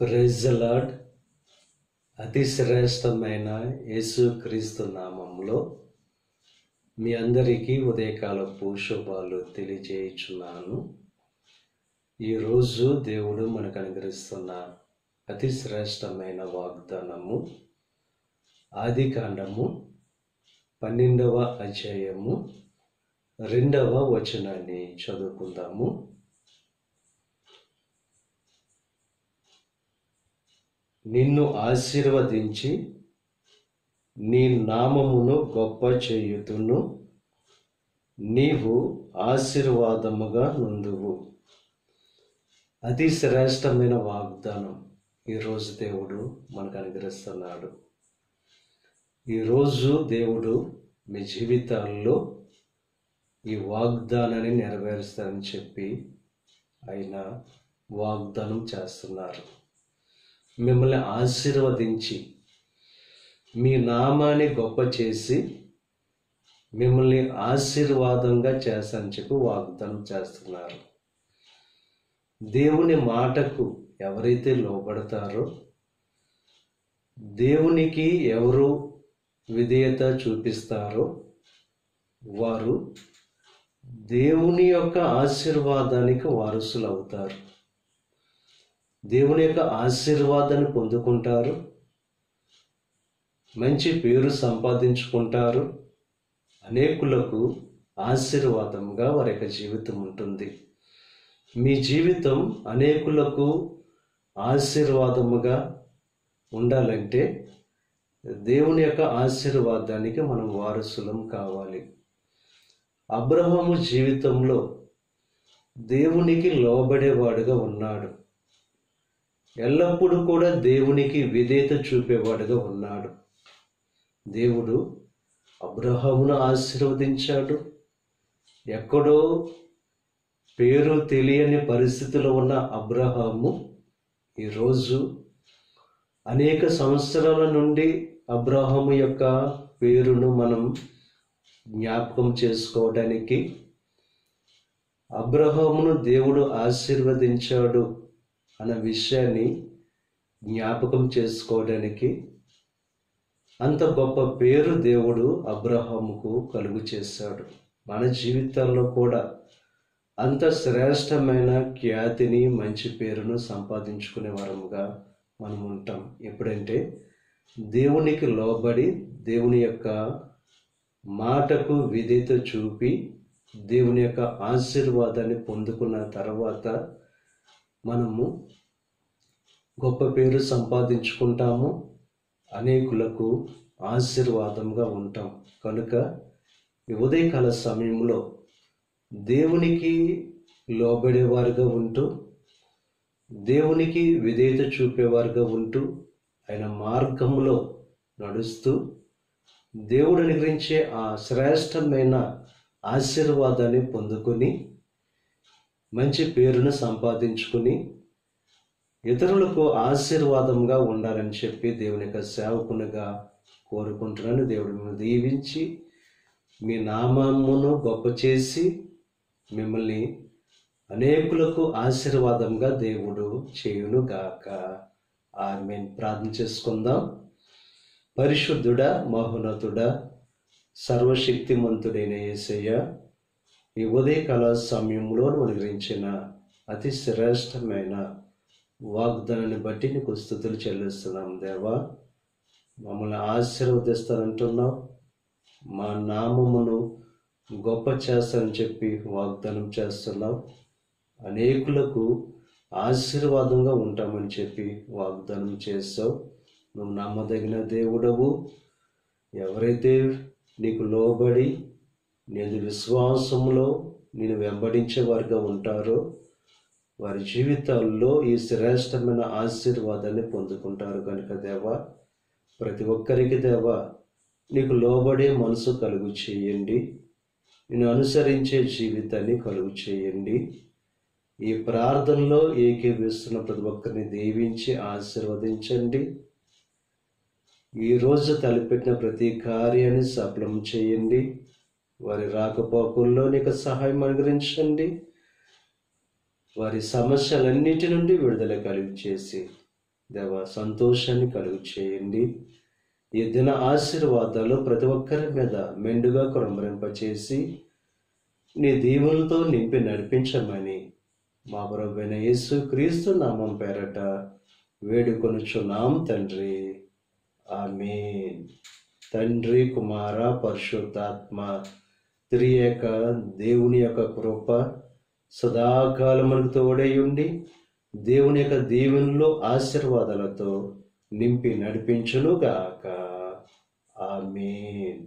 Praise the lord. అతి శ్రేష్టమైన యేసుక్రీస్తు నామములో మీ అందరికీ ఉదయకాలపు శుభాలు తెలియజేయుచున్నాను. ఈరోజు దేవుడు మనకు అనుగ్రహిస్తున్న అతి శ్రేష్టమైన వాగ్దానము ఆదికాండము 12వ అధ్యాయము 2వ వచనాన్ని చదువుకుందాము. నిన్ను ఆశీర్వదించి నీ నామమును గొప్ప చేయుదును, నీవు ఆశీర్వాదముగా నుండువు. అతి శ్రేష్టమైన వాగ్దానం ఈరోజు దేవుడు మనకు అనుగ్రహిస్తున్నాడు. ఈరోజు దేవుడు మీ జీవితాల్లో ఈ వాగ్దానాన్ని నెరవేరుస్తారని చెప్పి ఆయన వాగ్దానం చేస్తున్నారు. మిమ్మల్ని ఆశీర్వదించి మీ నామాన్ని గొప్ప చేసి మిమ్మల్ని ఆశీర్వాదంగా చేస్తానని చెప్పి వాగ్దానం చేస్తున్నారు. దేవుని మాటకు ఎవరైతే లోబడతారో, దేవునికి ఎవరు విధేయత చూపిస్తారో వారు దేవుని యొక్క ఆశీర్వాదానికి వారసులు అవుతారు. దేవుని యొక్క ఆశీర్వాదాన్ని పొందుకుంటారు, మంచి పేరు సంపాదించుకుంటారు, అనేకులకు ఆశీర్వాదంగా వారి యొక్క జీవితం ఉంటుంది. మీ జీవితం అనేకులకు ఆశీర్వాదముగా ఉండాలంటే దేవుని యొక్క ఆశీర్వాదానికి మనం వారసులం కావాలి. అబ్రహాము జీవితంలో దేవునికి లోబడేవాడుగా ఉన్నాడు. ఎల్లప్పుడూ కూడా దేవునికి విధేయత చూపేవాడుగా ఉన్నాడు. దేవుడు అబ్రహామును ఆశీర్వదించాడు. ఎక్కడో పేరు తెలియని పరిస్థితిలో ఉన్న అబ్రహాము ఈరోజు అనేక సంవత్సరాల నుండి అబ్రహాము యొక్క పేరును మనం జ్ఞాపకం చేసుకోవడానికి, అబ్రహామును దేవుడు ఆశీర్వదించాడు అన్న విషయాన్ని జ్ఞాపకం చేసుకోవడానికి అంత గొప్ప పేరు దేవుడు అబ్రహాముకు కలుగు చేశాడు. మన జీవితాల్లో కూడా అంత శ్రేష్టమైన ఖ్యాతిని, మంచి పేరును సంపాదించుకునే వారముగా మనం ఉంటాం. ఎప్పుడంటే దేవునికి లోబడి దేవుని యొక్క మాటకు విధేయత చూపి దేవుని యొక్క ఆశీర్వాదాన్ని పొందుకున్న తర్వాత మనము గొప్ప పేరు సంపాదించుకుంటాము, అనేకులకు ఆశీర్వాదంగా ఉంటాం. కనుక ఈ ఉదయకాల సమయంలో దేవునికి లోబడేవారుగా ఉంటూ, దేవునికి విధేయత చూపేవారుగా ఉంటూ, ఆయన మార్గంలో నడుస్తూ దేవుడు అనుగ్రహించే ఆ శ్రేష్టమైన ఆశీర్వాదాన్ని పొందుకొని మంచి పేరును సంపాదించుకుని ఇతరులకు ఆశీర్వాదంగా ఉండాలని చెప్పి దేవుని యొక్క సేవకునిగా కోరుకుంటున్నాను. దేవుడు మిమ్మల్ని దీవించి మీ నామమును గొప్ప చేసి మిమ్మల్ని అనేకులకు ఆశీర్వాదంగా దేవుడు చేయునుగాక. ఆమేన్. ప్రార్థన చేసుకుందాం. పరిశుద్ధుడా, మహోన్నతుడా, సర్వశక్తిమంతుడైన యేసయ్య, ఈ ఉదయకాల సమయంలో అనుగ్రహించిన అతి శ్రేష్టమైన వాగ్దానాన్ని బట్టి నీకు స్తుతులు చెల్లిస్తున్నాం. దేవా, మమ్మల్ని ఆశీర్వదిస్తానంటున్నావు, మా నామమును గొప్ప చేస్తానని చెప్పి వాగ్దానం చేస్తున్నావు, అనేకులకు ఆశీర్వాదంగా ఉంటామని చెప్పి వాగ్దానం చేస్తావు. నువ్వు నమ్మదగిన దేవుడవు. ఎవరైతే నీకు లోబడి నేను విశ్వాసంలో నేను వెంబడించే వారిగా ఉంటారో వారి జీవితాల్లో ఈ శ్రేష్టమైన ఆశీర్వాదాన్ని పొందుకుంటారు. కనుక దేవా, ప్రతి ఒక్కరికి దేవా నీకు లోబడే మనసు కలుగు చేయండి, నేను అనుసరించే జీవితాన్ని కలుగు చేయండి. ఈ ప్రార్థనలో ఏకీభవిస్తున్న ప్రతి ఒక్కరిని దీవించి ఆశీర్వదించండి. ఈరోజు తలపెట్టిన ప్రతి కార్యాన్ని సఫలం చేయండి. వారి రాకపోకల్లో నీకు సహాయం అనుగ్రహించండి. వారి సమస్యలన్నిటి నుండి విడుదల కలిగి చేసి దేవ సంతోషాన్ని కలుగు చేయండి. ఈ దిన ఆశీర్వాదాలు ప్రతి ఒక్కరి మీద మెండుగా కురంభరింపచేసి నీ దీవులతో నింపి నడిపించమని మా ప్రభువైన యేసు క్రీస్తు నామం పేరట వేడుకొనుచున్నాం తండ్రి. ఆమేన్. తండ్రి, కుమార, పరిశుద్ధాత్మ త్రియేక దేవుని యొక్క కృప సదాకాలమునకు తోడై ఉండి దేవుని యొక్క దీవెనలు ఆశీర్వాదాలతో నింపి నడిపించునుగాక. ఆమేన్.